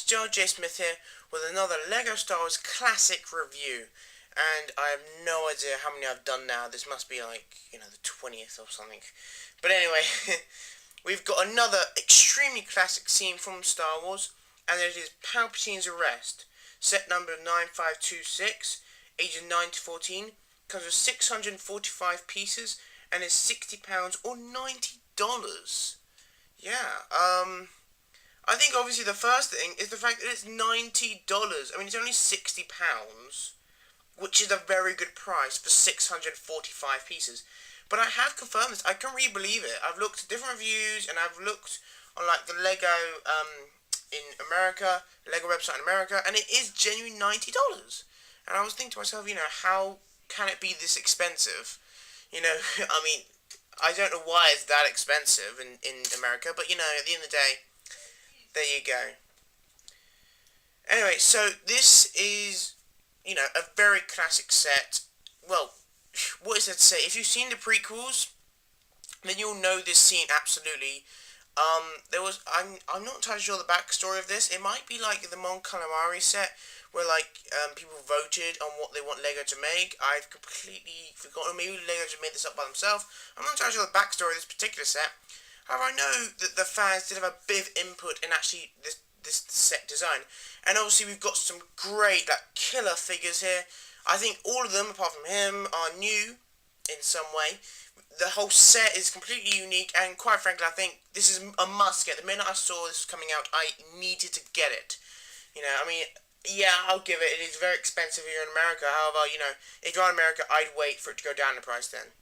GeneralJSmith here with another LEGO Star Wars Classic review. And I have no idea how many I've done now. This must be like, the 20th or something. But anyway, we've got another extremely classic scene from Star Wars. And it is Palpatine's arrest. Set number 9526, ages 9 to 14. Comes with 645 pieces and is £60 or $90. Yeah, I think obviously the first thing is the fact that it's $90. I mean, it's only £60, which is a very good price for 645 pieces. But I have confirmed this. I can't really believe it. I've looked at different reviews, and I've looked on like the Lego in America, Lego website in America, and it is genuinely $90. And I was thinking to myself, how can it be this expensive? I mean, I don't know why it's that expensive in America, but at the end of the day, there you go. Anyway, so this is, a very classic set. Well, what is there to say? If you've seen the prequels, then you'll know this scene absolutely. I'm not entirely sure the backstory of this. It might be like the Mon Calamari set, where people voted on what they want Lego to make. I've completely forgotten. Maybe Lego just made this up by themselves. I'm not entirely sure the backstory of this particular set. However, I know that the fans did have a bit of input in actually this set design. And obviously we've got some great, killer figures here. I think all of them, apart from him, are new in some way. The whole set is completely unique, and quite frankly, I think this is a must-get. The minute I saw this coming out, I needed to get it. Yeah, I'll give it. It is very expensive here in America. However, if you're in America, I'd wait for it to go down in price then.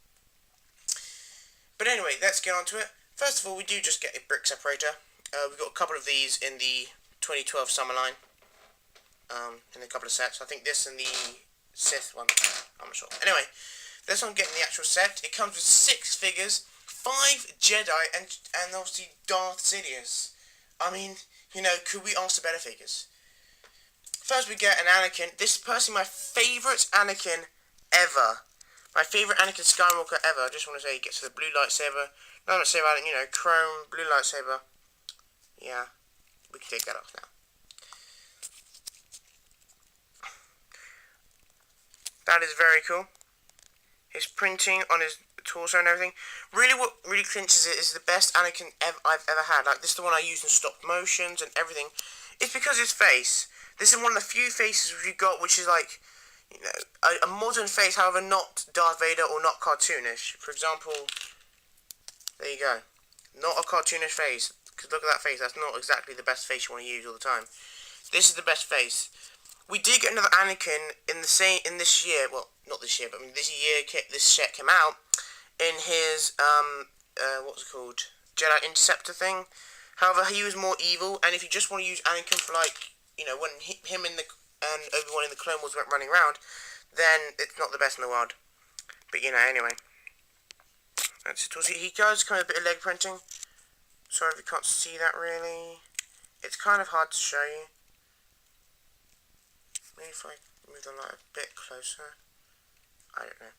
But anyway, let's get on to it. First of all, we do just get a brick separator. We've got a couple of these in the 2012 summer line. In a couple of sets. I think this and the Sith one. I'm not sure. Anyway, this one getting the actual set. It comes with 6 figures, 5 Jedi, and obviously Darth Sidious. I mean, could we ask for better figures? First, we get an Anakin. This is personally my favourite Anakin ever. My favourite Anakin Skywalker ever. I just want to say he gets the blue lightsaber. No, I'm not saying about it, chrome, blue lightsaber. Yeah, we can take that off now. That is very cool. His printing on his torso and everything. Really, what really clinches it is the best Anakin I've ever had. This is the one I used in stop motions and everything. It's because his face. This is one of the few faces we've got which is a modern face, however not Darth Vader or not cartoonish. For example, there you go. Not a cartoonish face. Because look at that face. That's not exactly the best face you want to use all the time. This is the best face. We did get another Anakin in this year. Well, not this year, but this year this set came out in his what's it called, Jedi Interceptor thing. However, he was more evil, and if you just want to use Anakin for when him and Obi-Wan in the Clone Wars went running around, then it's not the best in the world. But anyway, that's it. Also, he does kind of a bit of leg printing. Sorry if you can't see that really. It's kind of hard to show you. Maybe if I move the light a bit closer. I don't know.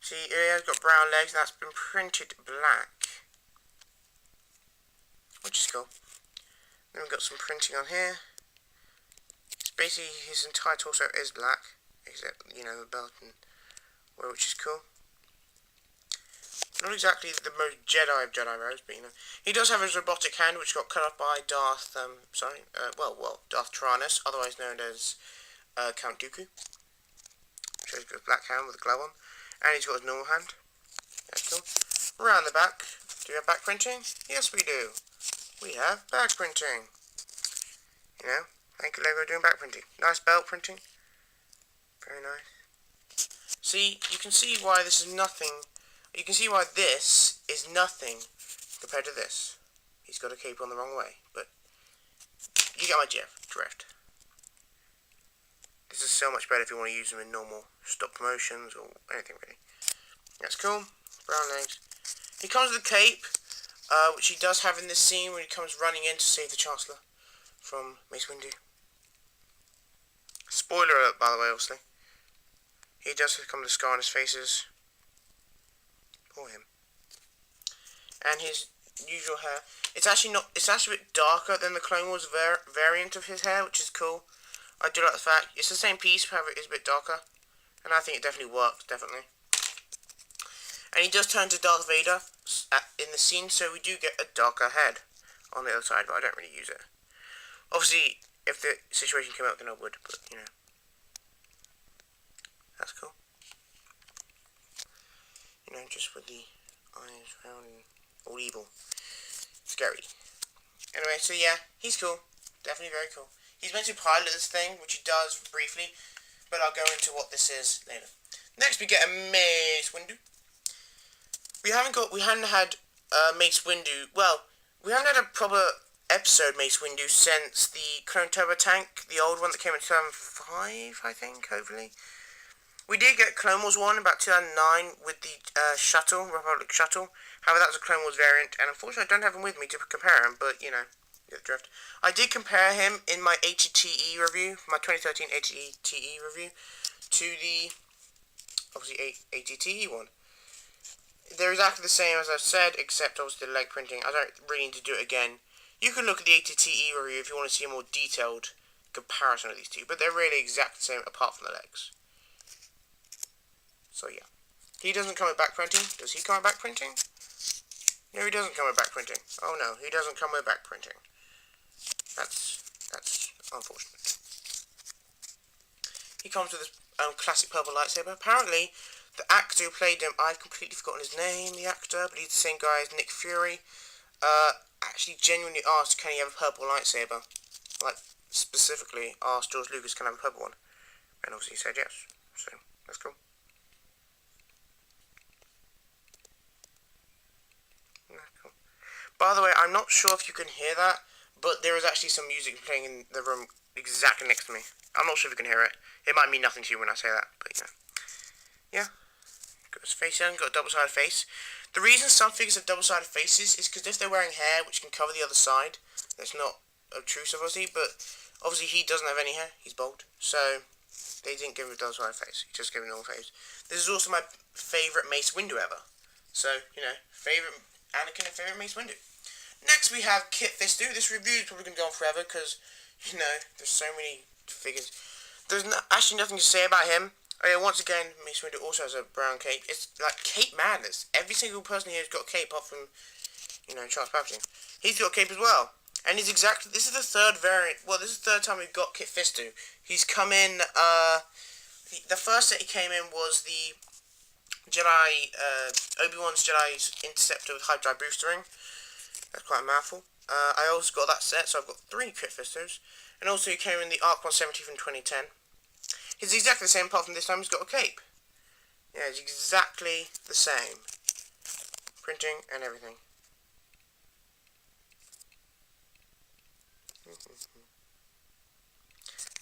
See, he has got brown legs, and that's been printed black, which is cool. Then we've got some printing on here. It's basically his entire torso is black, except the belt and which is cool. Not exactly the most Jedi of Jedi robes, but he does have his robotic hand, which got cut off by Darth Tyrannus, otherwise known as Count Dooku. So he's got a black hand with a glove on, and he's got his normal hand. That's cool. Around the back, do we have back printing? Yes, we do. We have back printing. Thank you, Lego, doing back printing. Nice belt printing. Very nice. See, you can see why this is nothing. You can see why this is nothing compared to this. He's got a cape on the wrong way, but you get my drift. This is so much better if you want to use them in normal stop motions or anything really. That's cool. Brown legs. He comes with a cape, which he does have in this scene when he comes running in to save the Chancellor from Mace Windu. Spoiler alert, by the way, obviously. He does come with a scar on his faces. Poor him. And his usual hair. It's actually not. It's actually a bit darker than the Clone Wars variant of his hair, which is cool. I do like the fact it's the same piece, however it is a bit darker, and I think it definitely works. Definitely. And he does turn to Darth Vader in the scene, so we do get a darker head on the other side, but I don't really use it. Obviously, if the situation came up, then I would, but, you know. That's cool. You know, just with the eyes round and all evil. Scary. Anyway, so yeah, he's cool. Definitely very cool. He's meant to pilot this thing, which he does briefly, but I'll go into what this is later. Next, we get a Mace Windu. We haven't had Mace Windu. Well, we haven't had a proper episode Mace Windu since the Clone Turbo Tank, the old one that came in 2005, I think. Hopefully, we did get Clone Wars one about 2009 with the Republic shuttle. However, that was a Clone Wars variant, and unfortunately, I don't have him with me to compare him. But you know, get the drift. I did compare him in my ATE review, my 2013 ATE review, to the obviously ATE one. They're exactly the same as I've said, except obviously the leg printing. I don't really need to do it again. You can look at the ATE review if you want to see a more detailed comparison of these two, but they're really exactly the same apart from the legs. So yeah. He doesn't come with back printing. Does he come with back printing? No, he doesn't come with back printing. Oh no, he doesn't come with back printing. That's unfortunate. He comes with his classic purple lightsaber. Apparently, the actor who played him, I've completely forgotten his name, the actor, but he's the same guy as Nick Fury, actually genuinely asked, can he have a purple lightsaber? Like, specifically asked George Lucas, can I have a purple one? And obviously he said yes, so that's cool. By the way, I'm not sure if you can hear that, but there is actually some music playing in the room exactly next to me. I'm not sure if you can hear it. It might mean nothing to you when I say that, but you know. Yeah. Got his face on, got a double-sided face. The reason some figures have double-sided faces is because if they're wearing hair which can cover the other side, that's not obtrusive obviously, but obviously he doesn't have any hair, he's bald, so they didn't give him a double-sided face, he just gave him a normal face. This is also my favourite Mace Windu ever, so, you know, favourite Anakin and favourite Mace Windu. Next we have Kit Fisto. This review is probably going to go on forever because, you know, there's so many figures. There's actually nothing to say about him. Once again, Mace Windu also has a brown cape. It's like cape madness. Every single person here has got a cape, apart from, you know, Charles Palpatine. He's got a cape as well. And he's exactly, this is the third variant, well, this is the third time we've got Kit Fisto. He's come in, the first set he came in was the Jedi, Obi-Wan's Jedi's Interceptor with Hyperdrive Boostering. That's quite a mouthful. I also got that set, so I've got 3 Kit Fistos. And also he came in the Arc 170 from 2010. He's exactly the same, apart from this time he's got a cape. Yeah, it's exactly the same. Printing and everything.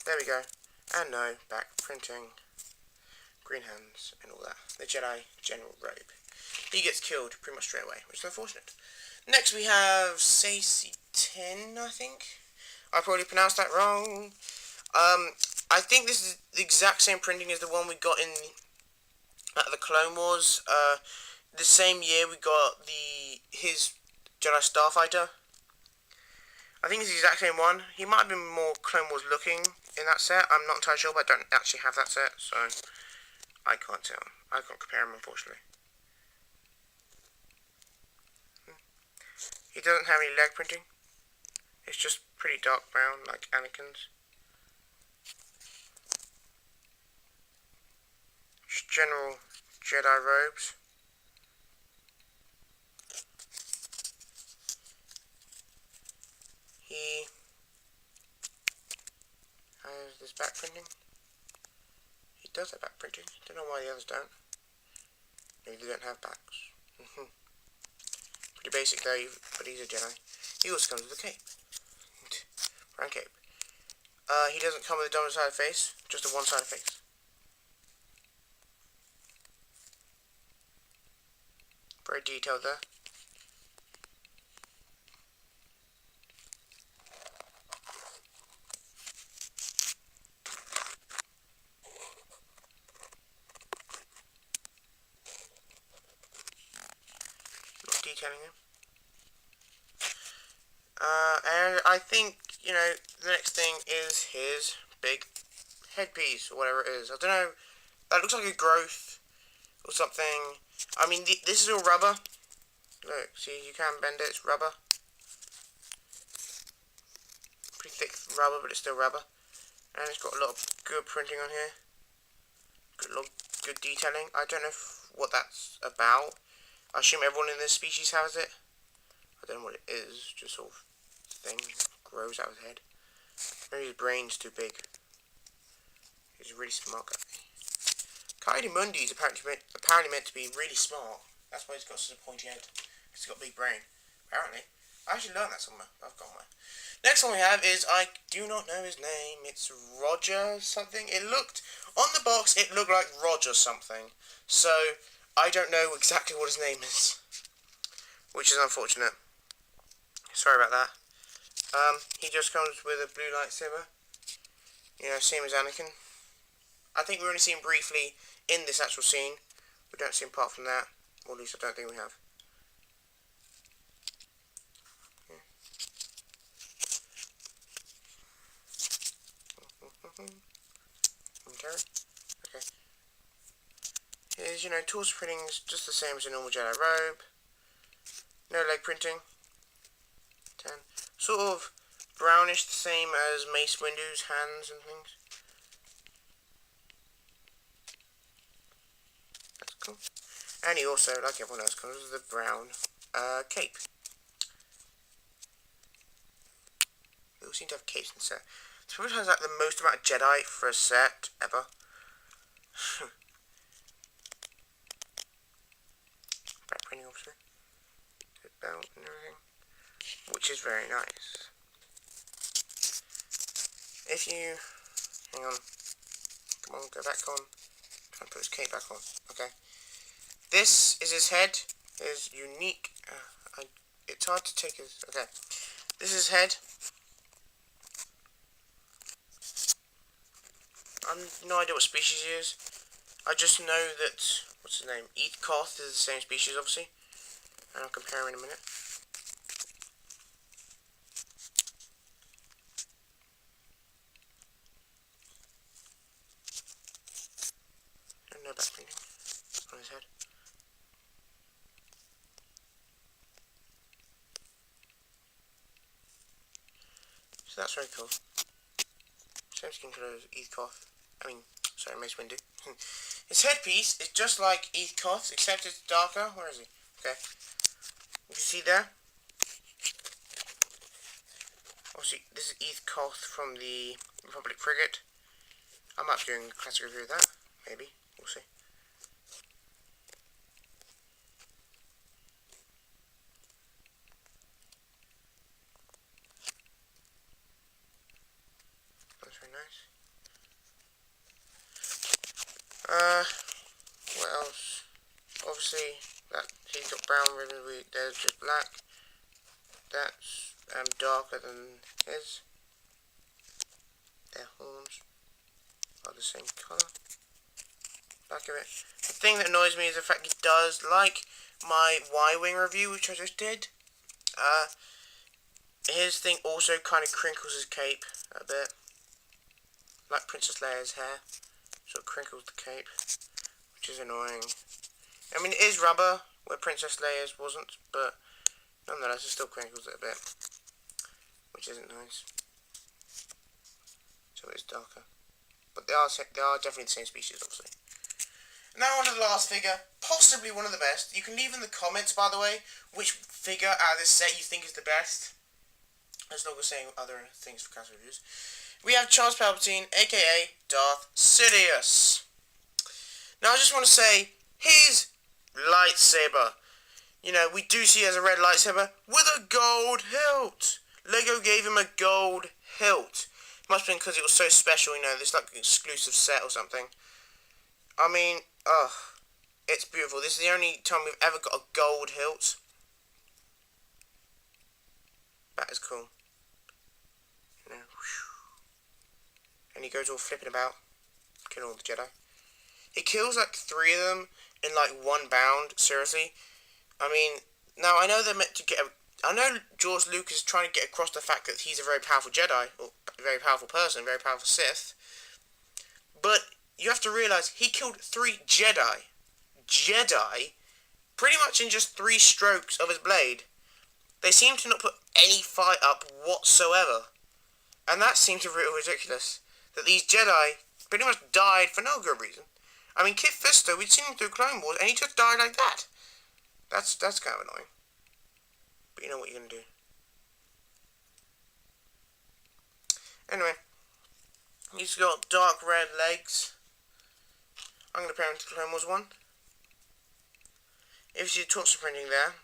There we go. And no, back printing. Green hands and all that. The Jedi General robe. He gets killed pretty much straight away, which is unfortunate. Next we have Sacy Tin, I think. I probably pronounced that wrong. I think this is the exact same printing as the one we got in the Clone Wars. The same year we got his Jedi Starfighter. I think it's the exact same one. He might have been more Clone Wars looking in that set. I'm not entirely sure, but I don't actually have that set, so I can't tell. I can't compare him, unfortunately. He doesn't have any leg printing. It's just pretty dark brown, like Anakin's. General Jedi robes. He has this back printing. He does have back printing. Don't know why the others don't. Maybe they don't have backs. Pretty basic though, but he's a Jedi. He also comes with a cape. Brown cape. He doesn't come with a double-sided face, just a one-sided face. Very detailed there. Not detailing him. And I think, you know, the next thing is his big headpiece, or whatever it is. I don't know, that looks like a growth, or something. I mean, this is all rubber. Look, see, you can bend it, it's rubber. Pretty thick rubber, but it's still rubber. And it's got a lot of good printing on here. Got a lot of good detailing. I don't know what that's about. I assume everyone in this species has it. I don't know what it is, just sort of thing grows out of his head. Maybe his brain's too big. He's a really smart guy. Coatimundi is apparently meant to be really smart. That's why he's got such a pointy head. Because he's got a big brain. Apparently. I actually learned that somewhere. I've got one. Next one we have is, I do not know his name. It's Roger something. It looked, on the box, it looked like Roger something. So, I don't know exactly what his name is. Which is unfortunate. Sorry about that. He just comes with a blue lightsaber. You know, same as Anakin. I think we only see him briefly in this actual scene. We don't see him apart from that. Or at least I don't think we have. Okay. Here's, you know, torso printing is just the same as a normal Jedi robe. No leg printing. 10. Sort of brownish, the same as Mace Windu's hands and things. That's cool. And he also, like everyone else, comes with a brown cape. They all seem to have capes in the set. This probably has like the most amount of Jedi for a set ever. Back printing, obviously. The belt and everything. Which is very nice. If you... Hang on. Come on, go back on. Try and put his cape back on. Okay. This is his head. His unique... it's hard to take his... Okay. This is his head. I have no idea what species he is. I just know that... What's his name? Koth is the same species, obviously. And I'll compare him in a minute. No back painting on his head. So that's very cool. Same skin colour as Koth. Sorry, Mace Windu. His headpiece is just like Koth's, except it's darker. Where is he? Okay. You can see there. Obviously, this is Koth from the Republic frigate. I might be doing a classic review of that. Maybe. We'll see. That's very nice. What else? Obviously, he's got brown ribbon. There's just black. That's darker than his. Their horns are the same colour. Back of it. The thing that annoys me is the fact he does, like my Y-Wing review, which I just did. His thing also kind of crinkles his cape a bit, like Princess Leia's hair. Sort of crinkles the cape, which is annoying. I mean, it is rubber where Princess Leia's wasn't, but nonetheless, it still crinkles it a bit, which isn't nice. So it's darker, but they are definitely the same species, obviously. Now on to the last figure, possibly one of the best. You can leave in the comments, by the way, which figure out of this set you think is the best. As long as saying other things for cast reviews. We have Charles Palpatine, aka Darth Sidious. Now I just want to say, his lightsaber. You know, we do see he has a red lightsaber with a gold hilt. Lego gave him a gold hilt. Must have been because it was so special, you know, this like exclusive set or something. I mean, it's beautiful. This is the only time we've ever got a gold hilt. That is cool. You know, and he goes all flipping about, killing all the Jedi. He kills like 3 of them in like one bound. Seriously. I mean, now I know they're meant to get I know George Lucas is trying to get across the fact that he's a very powerful Jedi, or a very powerful person, a very powerful Sith, but you have to realize he killed 3 Jedi. Jedi? Pretty much in just 3 strokes of his blade. They seem to not put any fight up whatsoever. And that seems real ridiculous. That these Jedi pretty much died for no good reason. I mean, Kit Fisto, we'd seen him through Clone Wars, and he just died like that. That's kind of annoying. But you know what you're going to do. Anyway, he's got dark red legs. I'm going to pair him to Clone Wars 1. If you see the torso printing there,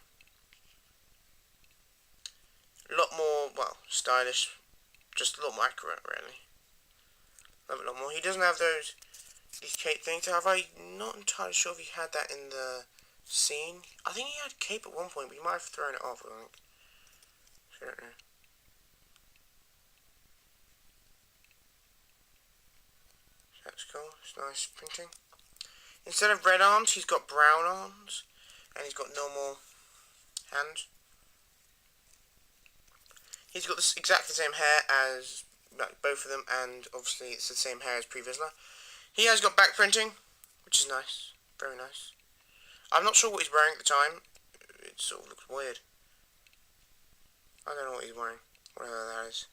a lot more, well, stylish. Just a lot more accurate, really. Love it a lot more. He doesn't have these cape things. However, I'm not entirely sure if he had that in the scene. I think he had cape at one point, but he might have thrown it off, I think. I don't know. So that's cool. It's nice printing. Instead of red arms, he's got brown arms. And he's got normal hands. He's got exactly the same hair as both of them, and obviously it's the same hair as previously. He has got back printing, which is nice. Very nice. I'm not sure what he's wearing at the time. It sort of looks weird. I don't know what he's wearing. Whatever that is.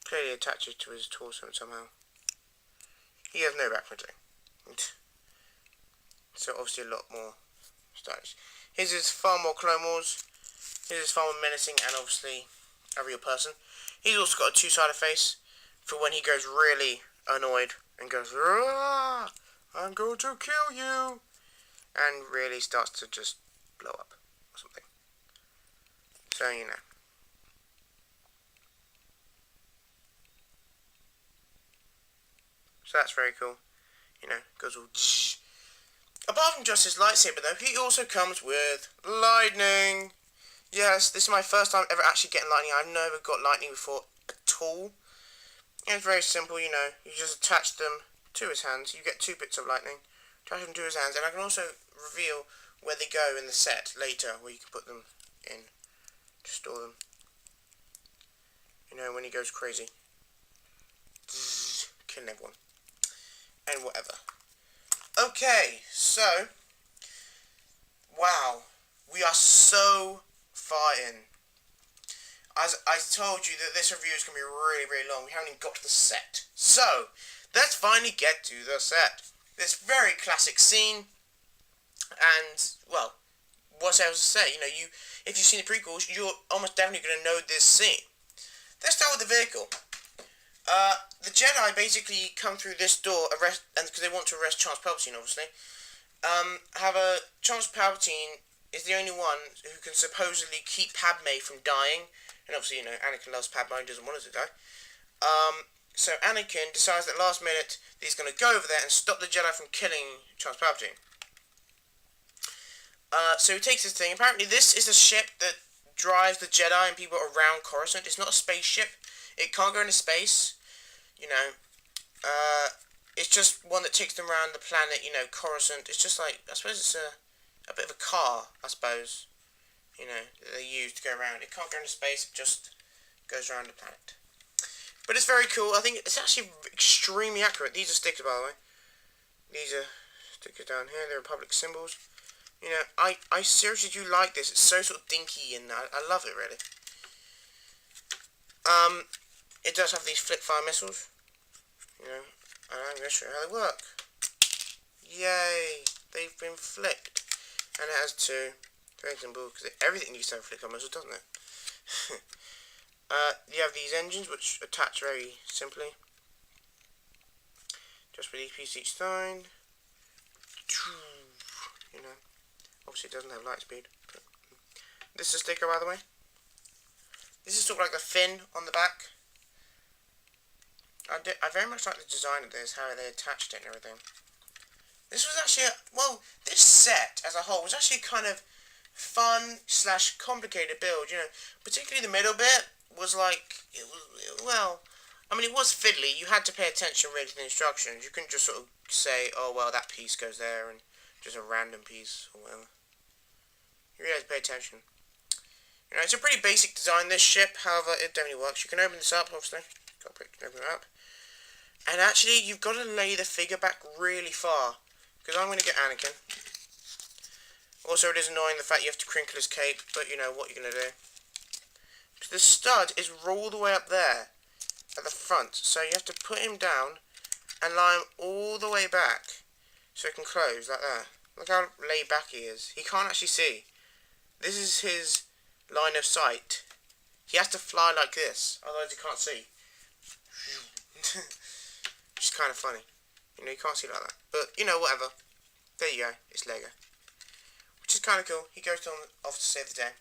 Clearly attaches to his torso somehow. He has no back printing. So obviously a lot more stylish. His is far more Clone Wars. His is far more menacing and obviously a real person. He's also got a 2-sided face for when he goes really annoyed and goes, "Rah, I'm going to kill you," and really starts to just blow up or something. So, you know. So that's very cool. You know, goes all tsh. Apart from just his lightsaber though, he also comes with lightning. Yes, this is my first time ever actually getting lightning. I've never got lightning before at all. And it's very simple, you know. You just attach them to his hands. You get 2 bits of lightning. Attach them to his hands. And I can also reveal where they go in the set later, where you can put them in to store them. You know, when he goes crazy. Zzz, killing everyone. And whatever. Okay, so. Wow. We are so far in. As I told you that this review is going to be really, really long. We haven't even got to the set. So, let's finally get to the set. This very classic scene. And, well, what else to say? You know, if you've seen the prequels, you're almost definitely going to know this scene. Let's start with the vehicle. The Jedi basically come through this door, and because they want to arrest Charles Palpatine, obviously. However, Charles Palpatine is the only one who can supposedly keep Padme from dying. And obviously, you know, Anakin loves Padme and doesn't want her to die. So Anakin decides at the last minute that he's going to go over there and stop the Jedi from killing Charles Palpatine. So he takes this thing. Apparently this is a ship that drives the Jedi and people around Coruscant. It's not a spaceship. It can't go into space. You know, it's just one that takes them around the planet, you know, Coruscant. It's just like, I suppose it's a bit of a car, I suppose. You know, that they use to go around. It can't go into space, it just goes around the planet. But it's very cool. I think it's actually extremely accurate. These are stickers, by the way. These are stickers down here. They're Republic symbols. You know, I seriously do like this. It's so sort of dinky, and I love it, really. It does have these flip-fire missiles. You know, and I'm going to show you how they work. Yay! They've been flicked. And it has 2. Very simple, because everything needs to have a flick-fire missile, doesn't it? You have these engines, which attach very simply. Just with each piece each side. You know, obviously it doesn't have light speed. But this is a sticker, by the way. This is sort of like the fin on the back. I very much like the design of this, how they attached it and everything. This was actually, this set as a whole was actually kind of fun / complicated build, you know. Particularly the middle bit was like, it was fiddly. You had to pay attention really to the instructions. You couldn't just sort of say, oh, well, that piece goes there, and just a random piece, or whatever. You really had to pay attention. You know, it's a pretty basic design, this ship, however, it definitely works. You can open this up, obviously. Open it up. And actually, you've got to lay the figure back really far. Because I'm going to get Anakin. Also, it is annoying the fact you have to crinkle his cape, but you know what you're going to do. So the stud is all the way up there at the front, so you have to put him down and lie him all the way back so it can close like that. Look how laid back he is. He can't actually see. This is his line of sight. He has to fly like this, otherwise he can't see. Which is kind of funny. You know, you can't see like that. But, you know, whatever. There you go. It's Lego. Which is kind of cool. He goes off to save the day.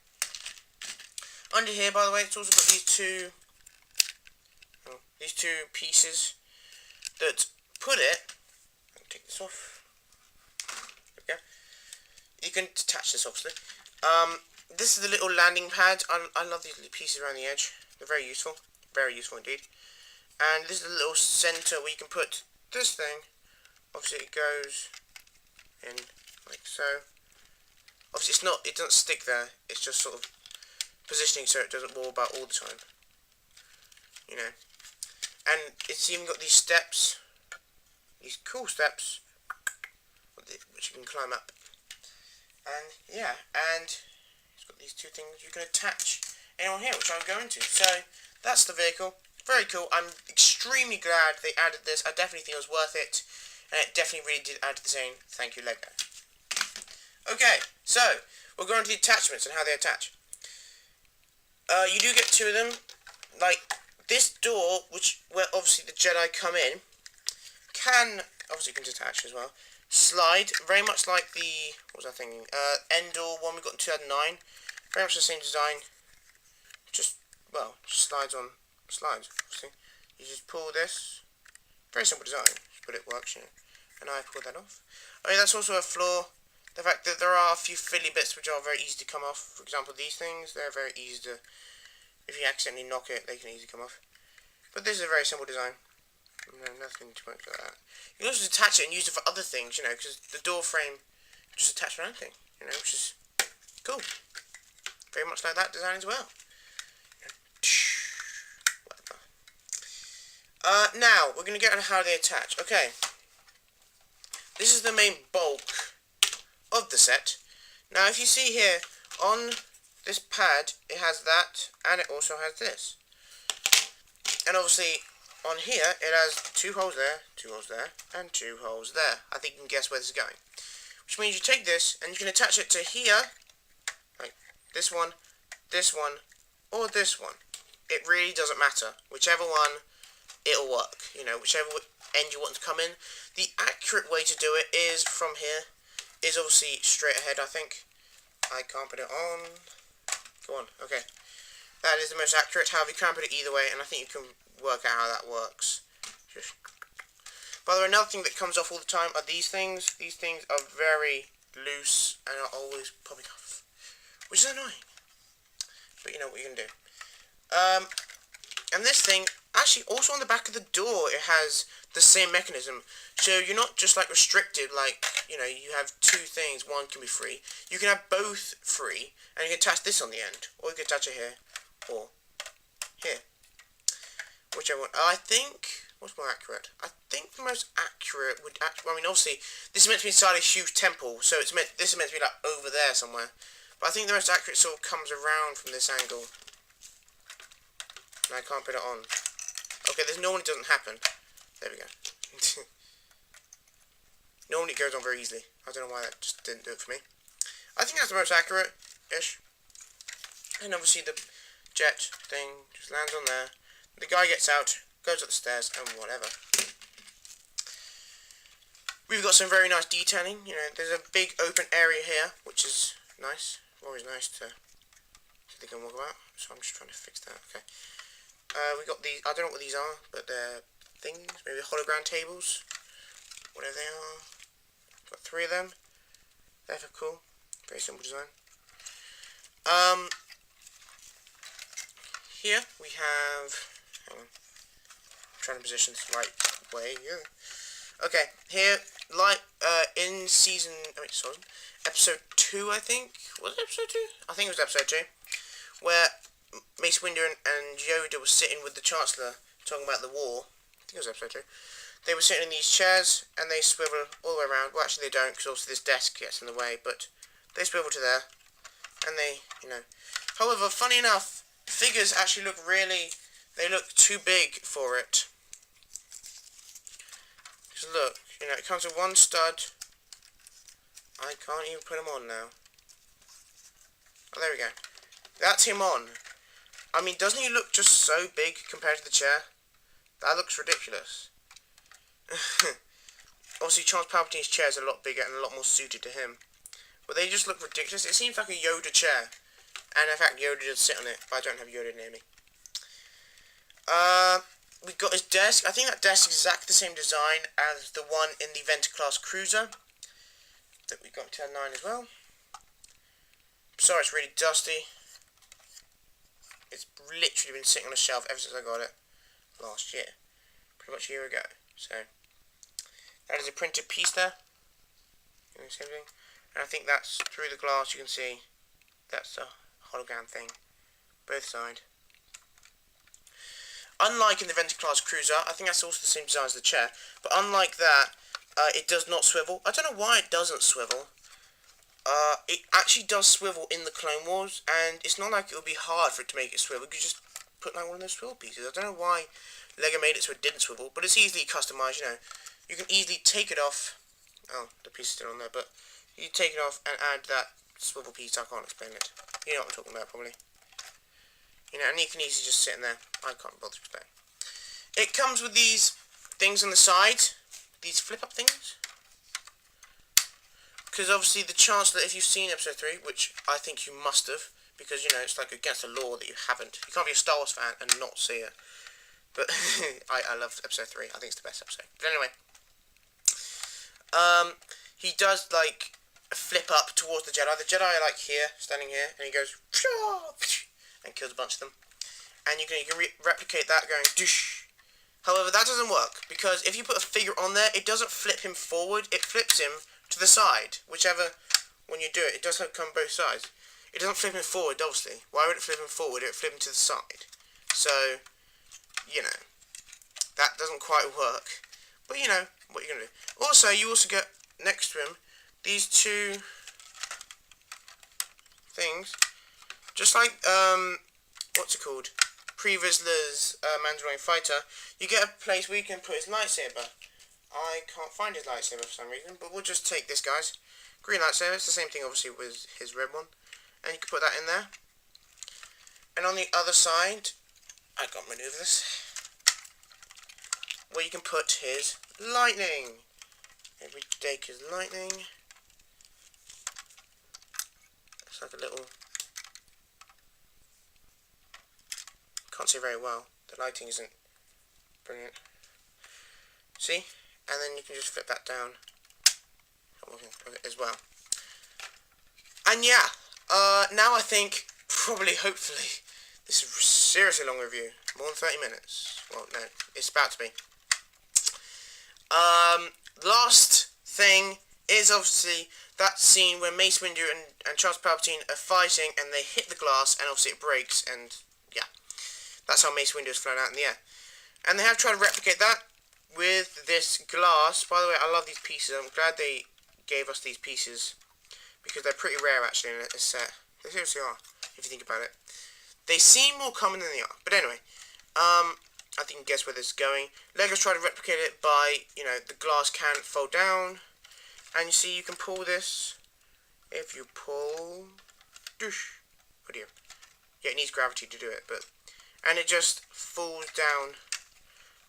Under here, by the way, it's also got these two pieces that put it. I'll take this off. There we go. You can detach this, obviously. This is the little landing pad. I love these little pieces around the edge. They're very useful. Very useful indeed. And this is the little center where you can put this thing. Obviously, it goes in like so. Obviously, it doesn't stick there. It's just sort of positioning so it doesn't wobble about all the time. You know. And it's even got these steps. These cool steps. Which you can climb up. And, yeah. And it's got these two things you can attach anyone here, which I'll go into. So, that's the vehicle. Very cool. I'm extremely glad they added this. I definitely think it was worth it. And it definitely really did add to the saying, thank you, Lego. Okay, so, we'll go into the attachments and how they attach. You do get two of them. Like, this door, where obviously the Jedi come in, obviously can detach as well, slide, very much like the, what was I thinking, Endor one we got in 2009. Very much the same design. Just slides, obviously. You just pull this. Very simple design, but it works, you know. And I pull that off. I mean, that's also a flaw. The fact that there are a few fiddly bits which are very easy to come off. For example, these things, they're very easy to, if you accidentally knock it, they can easily come off. But this is a very simple design. No, nothing too much like that. You can also detach it and use it for other things, you know, because the door frame just attached for anything, you know, which is cool. Very much like that design as well. Now, we're going to get on how they attach. Okay. This is the main bulk of the set. Now, if you see here, on this pad, it has that, and it also has this. And obviously, on here, it has two holes there, and two holes there. I think you can guess where this is going. Which means you take this, and you can attach it to here, like this one, or this one. It really doesn't matter. Whichever one, it'll work. You know, whichever end you want to come in. The accurate way to do it is from here. Is obviously straight ahead, I think. I can't put it on. Go on, okay. That is the most accurate. However, you can put it either way, and I think you can work out how that works. By the way, another thing that comes off all the time are these things. These things are very loose and are always popping off, which is annoying. But you know what you can do. And this thing, actually, also on the back of the door, it has the same mechanism. So you're not just like restricted, like, you know, you have two things, one can be free. You can have both free, and you can attach this on the end, or you can attach it here, or here. Whichever one. I think, what's more accurate? I think the most accurate would actually, I mean, obviously, this is meant to be inside a huge temple, so this is meant to be like over there somewhere. But I think the most accurate sort of comes around from this angle. And I can't put it on. Okay, normally it doesn't happen. There we go. Normally it goes on very easily. I don't know why that just didn't do it for me. I think that's the most accurate-ish. And obviously the jet thing just lands on there. The guy gets out, goes up the stairs, and whatever. We've got some very nice detailing. You know, there's a big open area here, which is nice. Always nice to so they can walk about. So I'm just trying to fix that. Okay. We got these. I don't know what these are, but they're things. Maybe hologram tables. Whatever they are. Got three of them. They're cool. Very simple design. Here we have. Hang on. I'm trying to position this the right way. Yeah. Okay. Here, like in season. I mean, sorry. Episode 2, I think. Was it episode 2? I think it was episode 2. where Mace Windu and Yoda were sitting with the Chancellor talking about the war. I think it was episode 2. They were sitting in these chairs and they swivel all the way around. Well, actually they don't, because obviously this desk gets in the way, but they swivel to there and they, However, funny enough, figures actually look they look too big for it. Because look, it comes with one stud. I can't even put him on now. Oh, there we go. That's him on. I mean, doesn't he look just so big compared to the chair? That looks ridiculous. Obviously, Charles Palpatine's chair is a lot bigger and a lot more suited to him. But they just look ridiculous. It seems like a Yoda chair. And in fact, Yoda did sit on it, but I don't have Yoda near me. We've got his desk. I think that desk is exactly the same design as the one in the Venta class cruiser that we got in 10.9 as well. Sorry, it's really dusty. It's literally been sitting on a shelf ever since I got it last year, pretty much a year ago. So that is a printed piece there. Same thing. And I think that's through the glass. You can see that's a hologram thing, both sides. Unlike in the Venta class cruiser, I think that's also the same design as the chair, but unlike that, it does not swivel. I don't know why it doesn't swivel. It actually does swivel in the Clone Wars, and it's not like it would be hard for it to make it swivel. You could just put like one of those swivel pieces. I don't know why Lego made it so it didn't swivel, but it's easily customized, You can easily take it off. Oh, the piece is still on there, but you take it off and add that swivel piece. I can't explain it. You know what I'm talking about, probably. And you can easily just sit in there. I can't bother to explain. It comes with these things on the side. These flip-up things. Because obviously the Chancellor, if you've seen episode 3, which I think you must have, because, it's like against the law that you haven't. You can't be a Star Wars fan and not see it. But I love episode 3. I think it's the best episode. But anyway. He does, flip up towards the Jedi. The Jedi are, here, standing here, and he goes, and kills a bunch of them. And you can replicate that going, doosh. However, that doesn't work, because if you put a figure on there, it doesn't flip him forward, it flips him to the side. Whichever, when you do it, it does come both sides. It doesn't flip him forward, obviously. Why would it flip him forward? It would flip him to the side. So, that doesn't quite work. But, what you're going to do. Also, you also get, next to him, these two things. Just like, what's it called? Pre Vizslar's Mandalorian fighter. You get a place where you can put his lightsaber. I can't find his lightsaber for some reason, but we'll just take this, guys. Green lightsaber. It's the same thing, obviously, with his red one. And you can put that in there. And on the other side, I can't maneuver this, where you can put his lightning. Every take his lightning. It's like a little... Can't see very well. The lighting isn't brilliant. See? And then you can just flip that down as well. And yeah, now I think, probably, hopefully, this is a seriously long review. More than 30 minutes. Well, no, it's about to be. Last thing is obviously that scene where Mace Windu and Charles Palpatine are fighting and they hit the glass and obviously it breaks and yeah. That's how Mace Windu is flown out in the air. And they have tried to replicate that with this glass. By the way, I love these pieces. I'm glad they gave us these pieces because they're pretty rare actually in a set. They seriously are, if you think about it. They seem more common than they are. But anyway, I think you can guess where this is going. Lego's trying to replicate it by, the glass can fold down. And you see you can pull this. If you pull... Doosh. Oh dear. Yeah, it needs gravity to do it, but... And it just falls down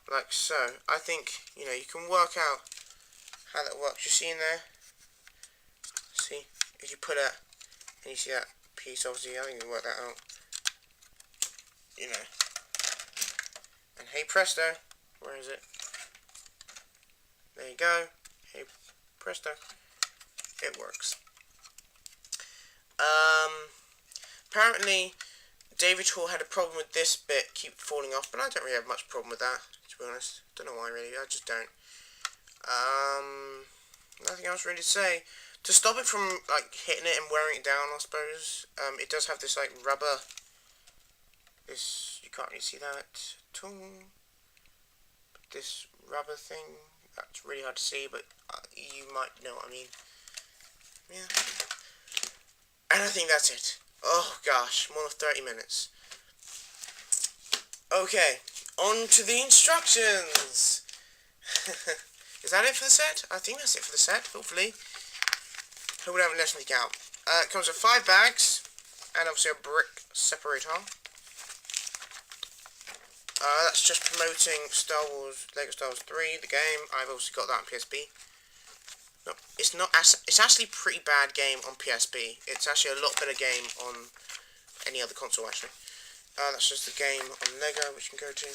like so. I think, you can work out how that works. You see in there? See? If you put it, and you see that piece, obviously, I think you can work that out. And hey presto, where is it? There you go. Hey presto. It works. Apparently, David Hall had a problem with this bit keep falling off, but I don't really have much problem with that, to be honest. Don't know why really, I just don't. Nothing else really to say. To stop it from hitting it and wearing it down, I suppose, it does have this rubber This, you can't really see that at all. But this rubber thing, that's really hard to see, but you might know what I mean. Yeah. And I think that's it. Oh gosh, more than 30 minutes. Okay, on to the instructions. Is that it for the set? I think that's it for the set, hopefully. Hope we haven't left anything out. It comes with 5 bags, and obviously a brick separator. That's just promoting Lego Star Wars 3, the game. I've also got that on PSP. No, it's not. It's actually a pretty bad game on PSP. It's actually a lot better game on any other console, actually. That's just the game on Lego, which you can go to.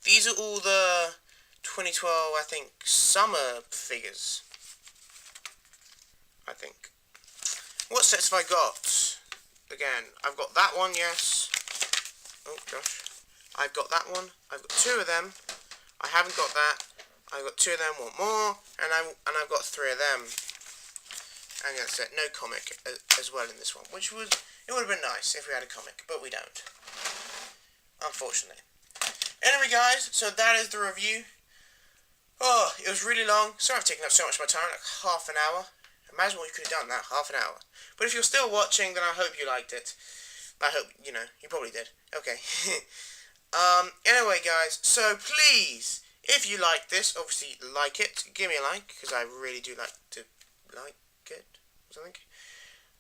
These are all the 2012, I think, summer figures. I think. What sets have I got? Again, I've got that one, yes. Oh gosh. I've got that one. I've got 2 of them. I haven't got that. I've got 2 of them, want more, and I've got 3 of them. And that's it. No comic as well in this one, which would have been nice if we had a comic, but we don't, unfortunately. Anyway, guys, so that is the review. Oh, it was really long. Sorry I've taken up so much of my time, like half an hour. Imagine what you could have done that, half an hour. But if you're still watching, then I hope you liked it. I hope, you probably did. Okay. Anyway, guys, so please, if you like this, obviously like it. Give me a like, because I really do like to like it, or something.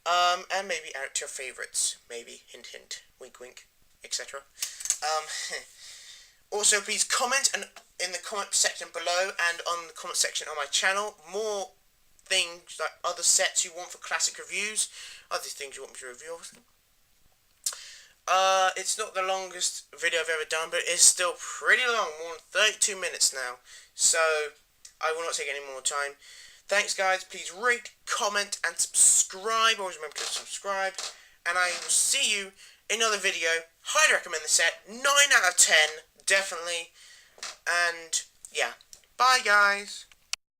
And maybe add it to your favourites. Maybe, hint hint, wink wink, etc. Also, please comment in the comment section below and on the comment section on my channel more things like other sets you want for classic reviews, other things you want me to review. It's not the longest video I've ever done, but it's still pretty long, more than 32 minutes now, so I will not take any more time. Thanks, guys. Please rate, comment, and subscribe. Always remember to subscribe, and I will see you in another video. Highly recommend the set. 9 out of 10, definitely. And yeah, bye, guys.